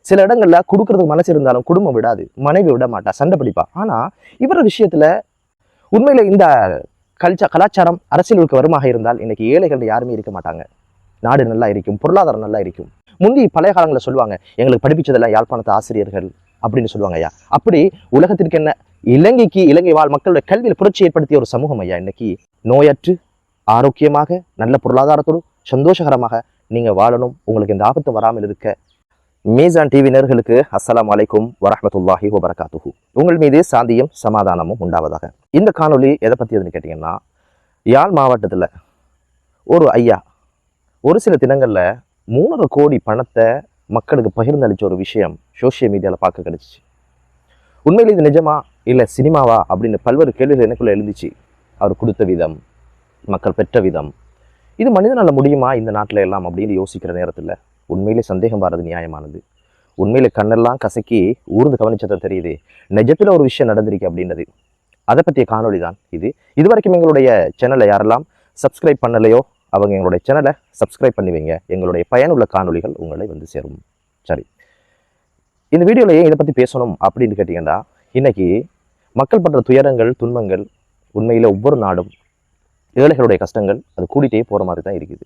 சில இடங்கள்ல கொடுக்கறதுக்கு மனசு இருந்தாலும் குடும்பம் விடாது, மனைவி விட மாட்டா, சண்டை பிடிப்பா. ஆனா இவர விஷயத்துல உண்மையில இந்த கலாச்சாரம் அரசியலுக்கு வருமாக இருந்தால் இன்னைக்கு ஏழைகள் யாருமே இருக்க மாட்டாங்க. நாடு நல்லா இருக்கும், பொருளாதாரம் நல்லா இருக்கும். முந்தி பழைய காலங்களில் சொல்லுவாங்க, எங்களுக்கு படிப்பிச்சதெல்லாம் யாழ்ப்பாணத்து ஆசிரியர்கள் அப்படின்னு சொல்லுவாங்க ஐயா. அப்படி உலகத்திற்கு என்ன, இலங்கை வாழ் மக்களுடைய கல்வியில் புரட்சி ஏற்படுத்திய ஒரு சமூகம் ஐயா. இன்னைக்கு நோயற்று ஆரோக்கியமாக நல்ல பொருளாதாரத்தோடு சந்தோஷகரமாக நீங்க வாழணும். உங்களுக்கு இந்த ஆபத்து வராமல் இருக்க மீசான் டிவி நேயர்களுக்கு அஸ்ஸலாமு அலைக்கும் வரஹ்மத்துல்லாஹி வபரகாத்துஹு. உங்கள் மீது சாந்தியும் சமாதானமும் உண்டாவதாக. இந்த காணொலி எதை பற்றியதுன்னு கேட்டிங்கன்னா, யாழ் மாவட்டத்தில் ஒரு ஐயா ஒரு சில தினங்களில் 300 கோடி பணத்தை மக்களுக்கு பகிர்ந்தளிச்ச ஒரு விஷயம் சோசியல் மீடியாவில் பார்க்க கிடைச்சிச்சு. உண்மையில் இது நிஜமா இல்லை சினிமாவா அப்படின்னு பல்வேறு கேள்விகள் எனக்குள்ளே எழுந்துச்சு. அவர் கொடுத்த விதம், மக்கள் பெற்ற விதம், இது மனிதனால் முடியுமா இந்த நாட்டில் எல்லாம் அப்படின்னு யோசிக்கிற நேரத்தில் உண்மையிலே சந்தேகம் வர்றது நியாயமானது. உண்மையிலே கண்ணெல்லாம் கசக்கி ஊர்ந்து கவனிச்சதை தெரியுது, நிஜத்தில் ஒரு விஷயம் நடந்திருக்கு அப்படின்றது. அதை பற்றிய காணொலி தான் இது. இதுவரைக்கும் எங்களுடைய சேனலை யாரெல்லாம் சப்ஸ்கிரைப் பண்ணலையோ அவங்க எங்களுடைய சேனலை சப்ஸ்கிரைப் பண்ணி வைங்க. எங்களுடைய பயனுள்ள காணொலிகள் உங்களை வந்து சேரும். சரி, இந்த வீடியோவில் ஏன் இதை பற்றி பேசணும் அப்படின்னு கேட்டிங்கன்னா, இன்னைக்கு மக்கள் படுற துயரங்கள், துன்பங்கள், உண்மையில் ஒவ்வொரு நாடும் ஏழைகளுடைய கஷ்டங்கள் அது கூடிட்டே போகிற மாதிரி தான் இருக்குது.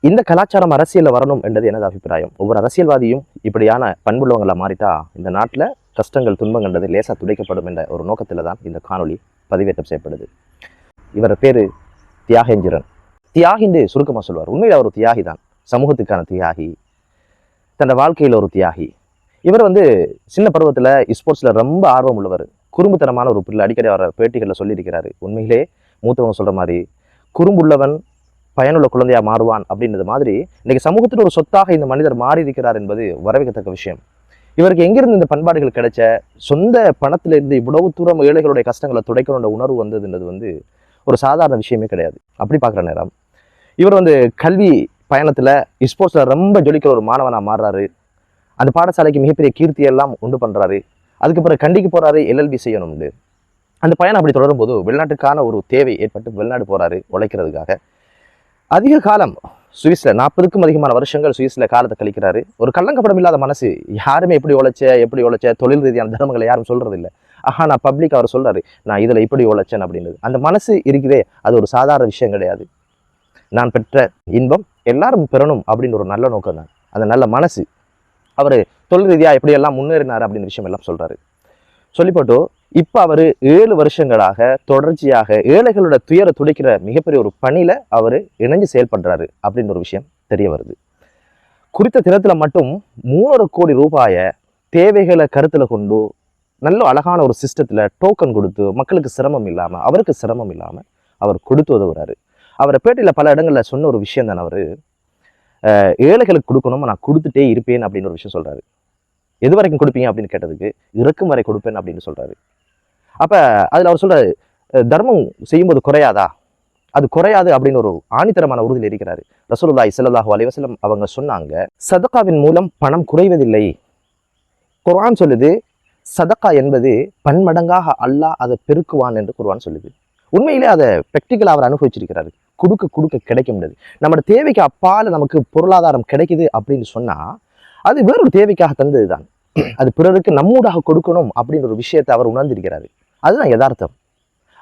இந்த கலாச்சாரம் அரசியலில் வரணும் என்றது எனது அபிப்பிராயம். ஒவ்வொரு அரசியல்வாதியும் இப்படியான பண்புள்ளவங்களை மாறிட்டா இந்த நாட்டில் கஷ்டங்கள், துன்பங்கள்ன்றது லேசாக துடைக்கப்படும் என்ற ஒரு நோக்கத்தில் தான் இந்த காணொலி பதிவேற்றம் செய்யப்படுது. இவர் பேர் தியாகேந்திரன். தியாகின்னு சுருக்கமாக சொல்வார். உண்மையில் அவர் ஒரு தியாகி தான், சமூகத்துக்கான தியாகி, தன் வாழ்க்கையில் ஒரு தியாகி. இவர் சின்ன பருவத்தில் ஸ்போர்ட்ஸில் ரொம்ப ஆர்வம் உள்ளவர், குறும்புத்தனமான ஒரு பிள்ளை. அடிக்கடி அவர் பேட்டிகளில் சொல்லியிருக்கிறாரு, உண்மையிலே மூத்தவங்க சொல்கிற மாதிரி குறும்புள்ளவன் பயனுள்ள குழந்தையாக மாறுவான் அப்படின்றது மாதிரி இன்னைக்கு சமூகத்தில் ஒரு சொத்தாக இந்த மனிதர் மாறி இருக்கிறார் என்பது வரவேற்கத்தக்க விஷயம். இவருக்கு எங்கிருந்து இந்த பண்பாடுகள் கிடைச்ச, சொந்த பணத்திலிருந்து இவ்வளவு தூரம் ஏழைகளுடைய கஷ்டங்களை துடைக்கணுன்ற உணர்வு வந்ததுன்றது ஒரு சாதாரண விஷயமே கிடையாது. அப்படி பார்க்குற நேரம் இவர் கல்வி பயணத்தில் ஸ்போர்ட்ஸில் ரொம்ப ஜொலிக்கிற ஒரு மாணவனாக மாறுறாரு. அந்த பாடசாலைக்கு மிகப்பெரிய கீர்த்தியெல்லாம் உண்டு பண்ணுறாரு. அதுக்கப்புறம் கண்டிக்கு போகிறாரு, LLB செய்யணும்னு. அந்த பயணம் அப்படி தொடரும் போது வெளிநாட்டுக்கான ஒரு தேவை ஏற்பட்டு வெளிநாடு போகிறாரு உழைக்கிறதுக்காக. அதிக காலம் சுவிஸில் 40க்கும் அதிகமான வருஷங்கள் சுவிஸில் காலத்தை கழிக்கிறாரு. ஒரு கள்ளங்கப்படம் இல்லாத மனசு. யாருமே எப்படி உழைச்ச தொழில் ரீதியான தர்மங்களை யாரும் சொல்றது இல்லை. நான் பப்ளிக் அவர் சொல்றாரு, நான் இதில் இப்படி உழைச்சேன் அப்படின்றது. அந்த மனசு இருக்குதே, அது ஒரு சாதாரண விஷயம் கிடையாது. நான் பெற்ற இன்பம் எல்லாரும் பெறணும் அப்படின்னு ஒரு நல்ல நோக்கம் தான். அந்த நல்ல மனசு அவர் தொழில் ரீதியாக எப்படியெல்லாம் முன்னேறினார் அப்படின்னு விஷயம் எல்லாம் சொல்றாரு. சொல்லிப்போட்டு இப்போ அவர் 7 வருஷங்களாக தொடர்ச்சியாக ஏழைகளோட துயர துடைக்கிற மிகப்பெரிய ஒரு பணியில அவர் இணைஞ்சு செயல்படுறாரு அப்படின்னு ஒரு விஷயம் தெரிய வருது. குறித்த தினத்துல மட்டும் 300 கோடி ரூபாயை தேவைகளை கருத்துல கொண்டு நல்ல அழகான ஒரு சிஸ்டத்துல டோக்கன் கொடுத்து மக்களுக்கு சிரமம் இல்லாம, அவருக்கு சிரமம் இல்லாம அவர் கொடுத்து உதவுறாரு. அவரை பேட்டியில பல இடங்கள்ல சொன்ன ஒரு விஷயம் தான், அவரு ஏழைகளுக்கு கொடுக்கணும், நான் கொடுத்துட்டே இருப்பேன் அப்படின்னு ஒரு விஷயம் சொல்றாரு. எது வரைக்கும் கொடுப்பீங்க அப்படின்னு கேட்டதுக்கு இறக்கும் வரை கொடுப்பேன் அப்படின்னு சொல்றாரு. அப்ப அதுல அவர் சொல்றாரு, தர்மம் செய்யும்போது குறையாதா, அது குறையாது அப்படின்னு ஒரு ஆணித்தரமான உறுதியில் இருக்கிறாரு. ரசூலுல்லாஹி ஸல்லல்லாஹு அலைஹி வஸல்லம் அவங்க சொன்னாங்க, சதகாவின் மூலம் பணம் குறைவதில்லை. குர்ஆன் சொல்லுது, சதகா என்பது பன்மடங்காக அல்லாஹ் அதை பெருக்குவான் என்று குர்ஆன் சொல்லுது. உண்மையிலே அதை பிராக்டிக்கலா அவர் அனுபவிச்சிருக்கிறாரு. கொடுக்க கிடைக்க முடியாது. நம்மளோட தேவைக்கு அப்பால நமக்கு பொருளாதாரம் கிடைக்குது அப்படின்னு சொன்னா அது வேறொரு தேவைக்காக தந்ததுதான். அது பிறருக்கு நம்மூடாக கொடுக்கணும் அப்படின்னு ஒரு விஷயத்தை அவர் உணர்ந்திருக்கிறாரு. அதுதான் யதார்த்தம்.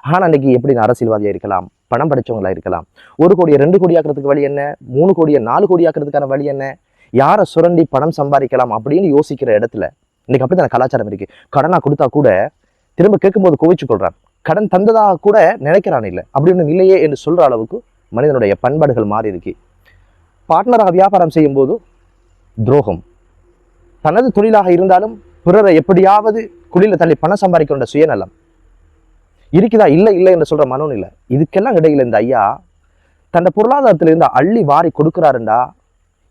ஆனா அன்னைக்கு எப்படி அரசியல்வாதியா இருக்கலாம், பணம் படைச்சவங்களா இருக்கலாம், 1 கோடியை 2 கோடி ஆக்குறதுக்கு வழி என்ன, 3 கோடியை 4 கோடி ஆக்குறதுக்கான வழி என்ன, யாரை சுரண்டி பணம் சம்பாதிக்கலாம் அப்படின்னு யோசிக்கிற இடத்துல இன்னைக்கு அப்படித்தான் கலாச்சாரம் இருக்கு. கடனா கொடுத்தா கூட திரும்ப கேட்கும்போது கோவிச்சு கொள்றான், கடன் தந்ததாக கூட நினைக்கிறான் இல்லை, அப்படி ஒன்றும் இல்லையே என்று சொல்ற அளவுக்கு மனிதனுடைய பண்பாடுகள் மாறி இருக்கு. பார்ட்னராக வியாபாரம் செய்யும் போது துரோகம், தனது தொழிலாக இருந்தாலும் பிறரை எப்படியாவது குழியில தள்ளி பணம் சம்பாதிக்கின்ற சுயநலம் இருக்குதா, இல்லை என்று சொல்ற மனோன் இல்லை. இதுக்கெல்லாம் இடையில இந்த ஐயா தன் பொருளாதாரத்திலிருந்து அள்ளி வாரி கொடுக்கிறாருண்டா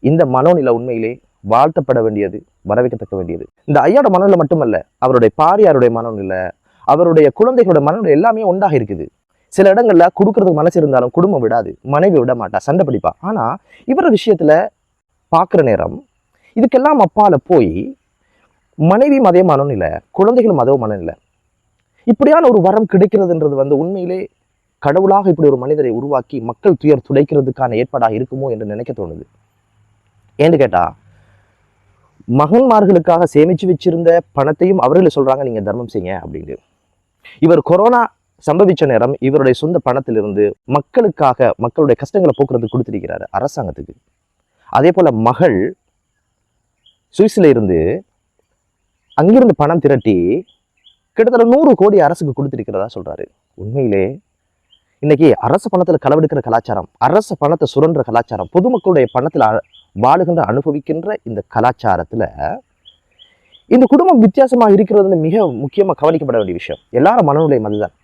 இந்த மனோநிலை உண்மையிலே வாழ்த்தப்பட வேண்டியது, வரவேற்கத்தக்க வேண்டியது. இந்த ஐயாவோட மனநிலை மட்டுமல்ல, அவருடைய பாரியாருடைய மனநிலை, அவருடைய குழந்தைகளோட மனநிலை எல்லாமே ஒன்றாக இருக்குது. சில இடங்கள்ல கொடுக்கறதுக்கு மனசு இருந்தாலும் குடும்பம் விடாது, மனைவி விட மாட்டா, சண்டை பிடிப்பா. ஆனா இவர விஷயத்துல பார்க்குற நேரம் இதுக்கெல்லாம் அப்பால போய் மனைவியும் அதே மனநிலை, குழந்தைகளும் அதே மனநிலை. இப்படியான ஒரு வரம் கிடைக்கிறதுன்றது உண்மையிலே கடவுளாக இப்படி ஒரு மனிதரை உருவாக்கி மக்கள் துயர் துடைக்கிறதுக்கான ஏற்பாடாக இருக்குமோ என்று நினைக்க தோணுது. ஏன்னு கேட்டா, மகன்மார்களுக்காக சேமிச்சு வச்சிருந்த பணத்தையும் அவர்களே சொல்றாங்க நீங்க தர்மம் செய்யுங்க அப்படின்னு. இவர் கொரோனா சம்பவிச்ச நேரம் இவருடைய சொந்த பணத்திலிருந்து மக்களுக்காக மக்களுடைய கஷ்டங்களை போக்குறதுக்கு கொடுத்திருக்கிறாரு அரசாங்கத்துக்கு. அதே போல மகள் சுவிஸ்ல இருந்து அங்கிருந்து பணம் திரட்டி கிட்டத்தட்ட 100 கோடி அரசுக்கு கொடுத்திருக்கிறதா சொல்றாரு. உண்மையிலே இன்னைக்கு அரசு பணத்துல களவெடுக்கிற கலாச்சாரம், அரசு பணத்தை சுரன்ற கலாச்சாரம், பொதுமக்களுடைய பணத்துல வாழுகின்ற அனுபவிக்கின்ற இந்த கலாச்சாரத்துல இந்த குடும்பம் வித்தியாசமா இருக்கிறது மிக முக்கியமா கவனிக்கப்பட வேண்டிய விஷயம். எல்லாரும் மனநிலை அதுதான்.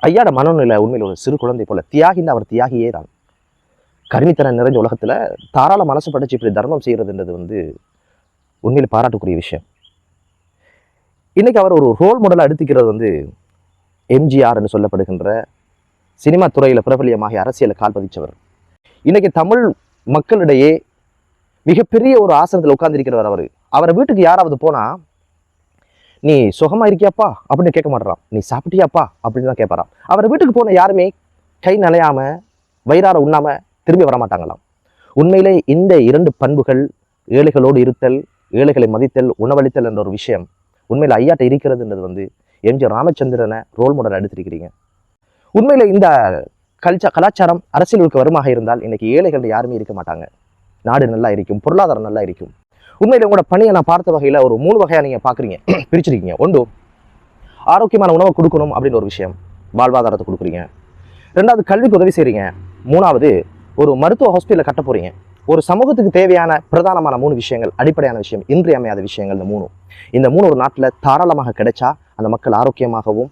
ஐயாட மனநிலை உண்மையில் ஒரு சிறு குழந்தை போல தியாகின்னு அவர் தியாகியே தான். கருமித்தனம் நிறைஞ்ச உலகத்துல தாராள மனசு படைச்சு இப்படி தர்மம் செய்யறதுன்றது உண்மையில் பாராட்டுக்குரிய விஷயம். இன்னைக்கு அவர் ஒரு ரோல் மாடலாக எடுத்துக்கிறது எம்ஜிஆர் என்று சொல்லப்படுகின்ற சினிமா துறையில பிரபலியமாகி அரசியலை கால் பதிச்சவர். இன்னைக்கு தமிழ் மக்களிடையே மிகப்பெரிய ஒரு ஆசனத்தில் உட்கார்ந்திருக்கிறவர் அவர். அவரை வீட்டுக்கு யாராவது போனா நீ சுகமா இருக்கியாப்பா அப்படின்னு கேட்க மாட்டாராம், நீ சாப்பிட்டியாப்பா அப்படின்னு தான் கேட்பாராம். அவரை வீட்டுக்கு போன யாருமே கை நனையாம வயிறார உண்ணாம திரும்பி வரமாட்டாங்களாம். உண்மையிலே இந்த 2 பண்புகள், ஏழைகளோடு இருத்தல், ஏழைகளை மதித்தல், உணவளித்தல் என்ற ஒரு விஷயம் உண்மையில ஐயாட்ட இருக்கிறதுன்றது எம்ஜி ராமச்சந்திரனை ரோல் மாடல் எடுத்திருக்கிறீங்க. உண்மையில இந்த கலாச்சாரம் அரசியலுக்கு வருமாக இருந்தால் இன்னைக்கு ஏழைகள் யாருமே இருக்க மாட்டாங்க. நாடு நல்லா இருக்கும், பொருளாதாரம் நல்லா இருக்கும். உண்மையில உங்களோட பணியை நான் பார்த்த வகையில ஒரு 3 வகையா நீங்க பாக்குறீங்க, பிரிச்சிருக்கீங்க. 1, ஆரோக்கியமான உணவை கொடுக்கணும் அப்படின்னு ஒரு விஷயம், வாழ்வாதாரத்தை கொடுக்குறீங்க. 2வது கல்விக்கு உதவி செய்றீங்க. 3வது ஒரு மருத்துவ ஹாஸ்பிட்டலை கட்ட போறீங்க. ஒரு சமூகத்துக்கு தேவையான பிரதானமான 3 விஷயங்கள், அடிப்படையான விஷயம், இன்றியமையாத விஷயங்கள் இந்த 3 ஒரு நாட்டில் தாராளமாக கிடைச்சா அந்த மக்கள் ஆரோக்கியமாகவும்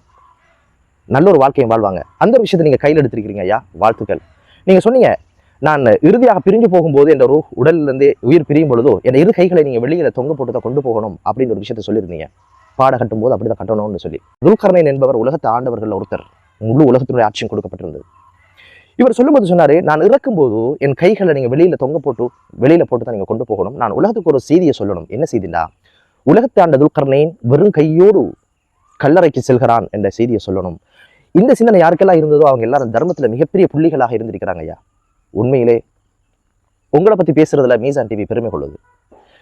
நல்ல ஒரு வாழ்க்கையை வாழ்வாங்க. அந்த ஒரு விஷயத்தை நீங்க கையில் எடுத்திருக்கிறீங்க ஐயா, வாழ்த்துக்கள். நீங்க சொன்னீங்க, நான் இறுதியாக பிரிஞ்சு போகும்போது என் உடலிலிருந்தே உயிர் பிரியும் பொழுதோ என் 2 கைகளை நீங்க வெளியில தொங்க போட்டு தான் கொண்டு போகணும் அப்படின்னு ஒரு விஷயத்த சொல்லியிருந்தீங்க. பாட கட்டும் போது அப்படிதான் கட்டணும்னு சொல்லி. துல்கர்ணைன் என்பவர் உலகத்தை ஆண்டவர்கள் ஒருத்தர், முழு உலகத்தினுடைய ஆட்சியும் கொடுக்கப்பட்டிருந்தது. இவர் சொல்லும்போது சொன்னாரு, நான் இறக்கும்போது என் கைகளை நீங்க வெளியில போட்டு தான் நீங்க கொண்டு போகணும். நான் உலகத்துக்கு ஒரு செய்தியை சொல்லணும். என்ன செய்தினா, உலகத்தை ஆண்ட துல்கர்ணைன் வெறும் கையோடு கல்லறைக்கு செல்கிறான் என்ற செய்தியை சொல்லணும். இந்த சிந்தனை யாருக்கெல்லாம் இருந்ததோ அவங்க எல்லாரும் தர்மத்துல மிகப்பெரிய புள்ளிகளாக இருந்திருக்கிறாங்க ஐயா. உண்மையிலே உங்களை பத்தி பேசுறதுல மீசான் டிவி பெருமை கொள்ளுது.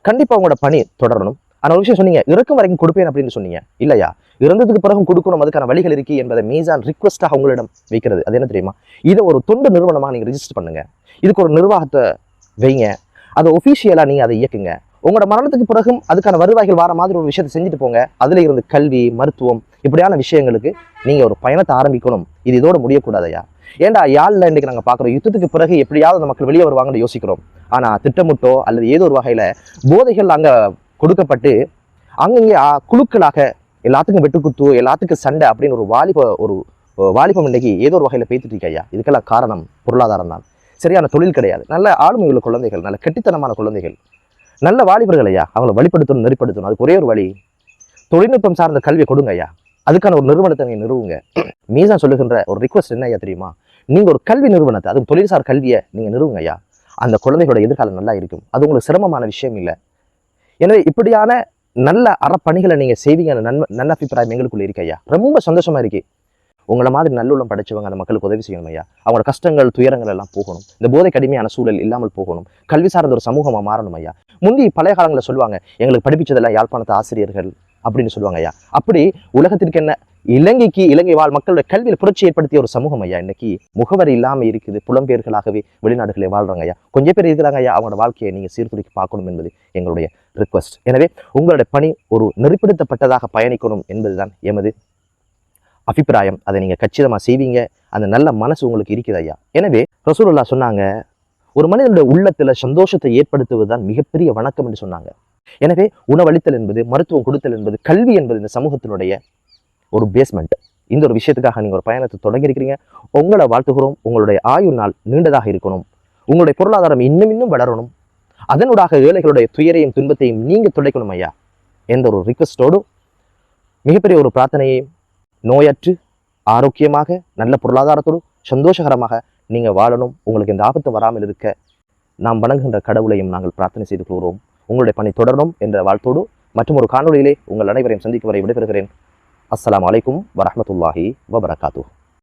கண்டிப்பா உங்களோட பணி தொடரணும். ஆனா ஒரு விஷயம் சொன்னீங்க, இறக்கும் வரைக்கும் கொடுப்பேன் அப்படின்னு சொன்னீங்க. இல்லையா, இறந்ததுக்கு பிறகும் கொடுக்கணும், அதுக்கான வழிகள் இருக்கு என்பதை மீசான் ரிக்வெஸ்டாக உங்களிடம் வைக்கிறது. அது என்ன தெரியுமா, இதை ஒரு தொண்டு நிறுவனமாக நீங்க ரிஜிஸ்டர் பண்ணுங்க, இதுக்கு ஒரு நிர்வாகத்தை வைங்க, அதை ஒஃபிஷியலா நீங்க அதை இயக்குங்க. உங்களோட மரணத்துக்கு பிறகும் அதுக்கான வருவாய்கள் வர மாதிரி ஒரு விஷயத்தை செஞ்சுட்டு போங்க. அதுல இருந்து கல்வி, மருத்துவம் இப்படியான விஷயங்களுக்கு நீங்க ஒரு பயணத்தை ஆரம்பிக்கணும். இது இதோட முடியக்கூடாதையா. ஏன்டா யாழ்ல இன்னைக்கு நாங்க பாக்குறோம், யுத்தத்துக்கு பிறகு எப்படியாவது அந்த மக்கள் வெளியே வருவாங்கன்னு யோசிக்கிறோம். ஆனா திட்டமிட்டோ அல்லது ஏதோ ஒரு வகையில போதைகள் அங்க கொடுக்கப்பட்டு அங்கங்கே குழுக்களாக எல்லாத்துக்கும் வெட்டுக்குத்து, எல்லாத்துக்கும் சண்டை அப்படின்னு ஒரு வாலிபம் இன்னைக்கு ஏதோ ஒரு வகையில பேத்துட்டு இருக்கையா. இதுக்கெல்லாம் காரணம் பொருளாதாரம் தான். சரியான தொழில் கிடையாது. நல்ல ஆளுமை உள்ள குழந்தைகள், நல்ல கெட்டித்தனமான குழந்தைகள், நல்ல வாலிபர்கள் ஐயா, அவங்களை வழிபடுத்தணும், நெறிப்படுத்தணும். அதுக்கு ஒரே ஒரு வழி, தொழில்நுட்பம் சார்ந்த கல்வியை கொடுங்க ஐயா. அதுக்கான ஒரு நிறுவனத்தை நீங்க நிறுவுங்க. மீசான் சொல்லுகின்ற ஒரு ரிக்வஸ்ட் என்ன ஐயா தெரியுமா, நீங்க ஒரு கல்வி நிறுவனத்தை, அதுவும் தொழில்சார் கல்வியை நீங்க நிறுவுங்க ஐயா. அந்த குழந்தைகளோட எதிர்காலம் நல்லா இருக்கும். அது உங்களுக்கு சிரமமான விஷயம் இல்லை. எனவே இப்படியான நல்ல அறப்பணிகளை நீங்க செய்வீங்க. நல்ல அபிப்பிராயம் எங்களுக்குள்ள இருக்கு ஐயா. ரொம்ப சந்தோஷமா இருக்கு. உங்களை மாதிரி நல்லுள்ளம் படைச்சவங்க அந்த மக்களுக்கு உதவி செய்யணும் ஐயா. அவங்களோட கஷ்டங்கள், துயரங்கள் எல்லாம் போகணும். இந்த போதை கடுமையான சூழல் இல்லாமல் போகணும். கல்வி சார்ந்த ஒரு சமூகமா மாறணும் ஐயா. முந்தி பழைய காலங்களில் சொல்லுவாங்க, எங்களுக்கு படிப்பிச்சதெல்லாம் யாழ்ப்பாணத்து ஆசிரியர்கள் அப்படின்னு சொல்லுவாங்க ஐயா. அப்படி உலகத்திற்கு என்ன, இலங்கை வாழ் மக்களுடைய கல்வியில் புரட்சி ஏற்படுத்திய ஒரு சமூகம் ஐயா. இன்னைக்கு முகவரி இல்லாம இருக்குது. புலம்பெயர்களாகவே வெளிநாடுகளே வாழ்றாங்க ஐயா. கொஞ்சம் பேர் இருக்கிறாங்க ஐயா. அவங்களோட வாழ்க்கையை நீங்க சீர்தூக்கி பார்க்கணும் என்பது எங்களுடைய ரிக்வஸ்ட். எனவே உங்களுடைய பணி ஒரு நெறிப்படுத்தப்பட்டதாக பயணிக்கணும் என்பதுதான் எமது அபிப்பிராயம். அதை நீங்க கச்சிதமா செய்வீங்க. அந்த நல்ல மனசு உங்களுக்கு இருக்குது ஐயா. எனவே ரசூலுல்லாஹ் சொன்னாங்க, ஒரு மனிதனுடைய உள்ளத்துல சந்தோஷத்தை ஏற்படுத்துவதுதான் மிகப்பெரிய வணக்கம் என்று சொன்னாங்க. எனவே உணவளித்தல் என்பது, மருத்துவம் கொடுத்தல் என்பது, கல்வி என்பது இந்த சமூகத்தினுடைய ஒரு பேஸ்மெண்ட். இந்த ஒரு விஷயத்துக்காக நீங்க ஒரு பயணத்தை தொடங்கியிருக்கிறீங்க. உங்களை வாழ்த்துகிறோம். உங்களுடைய ஆயுள் நாள் நீண்டதாக இருக்கணும். உங்களுடைய பொருளாதாரம் இன்னும் வளரணும். அதனூடாக ஏழைகளுடைய துயரையும் துன்பத்தையும் நீங்க துடைக்கணும் ஐயா. எந்த ஒரு ரிக்வெஸ்டோடு மிகப்பெரிய ஒரு பிரார்த்தனையை, நோயற்று ஆரோக்கியமாக நல்ல பொருளாதாரத்தோடு சந்தோஷகரமாக நீங்க வாழணும். உங்களுக்கு இந்த ஆபத்து வராமல் இருக்க நாம் வணங்குகின்ற கடவுளையும் நாங்கள் பிரார்த்தனை செய்து கொள்கிறோம். உங்களுடைய பணி தொடரணும் என்ற வாழ்த்தோடு மற்றும் ஒரு காணொலியிலே உங்கள் அனைவரையும் சந்திக்கும் வரை விடைபெறுகிறேன். அஸ்ஸலாமு அலைக்கும் வரஹ்மத்துல்லாஹி வபரகாத்துஹு.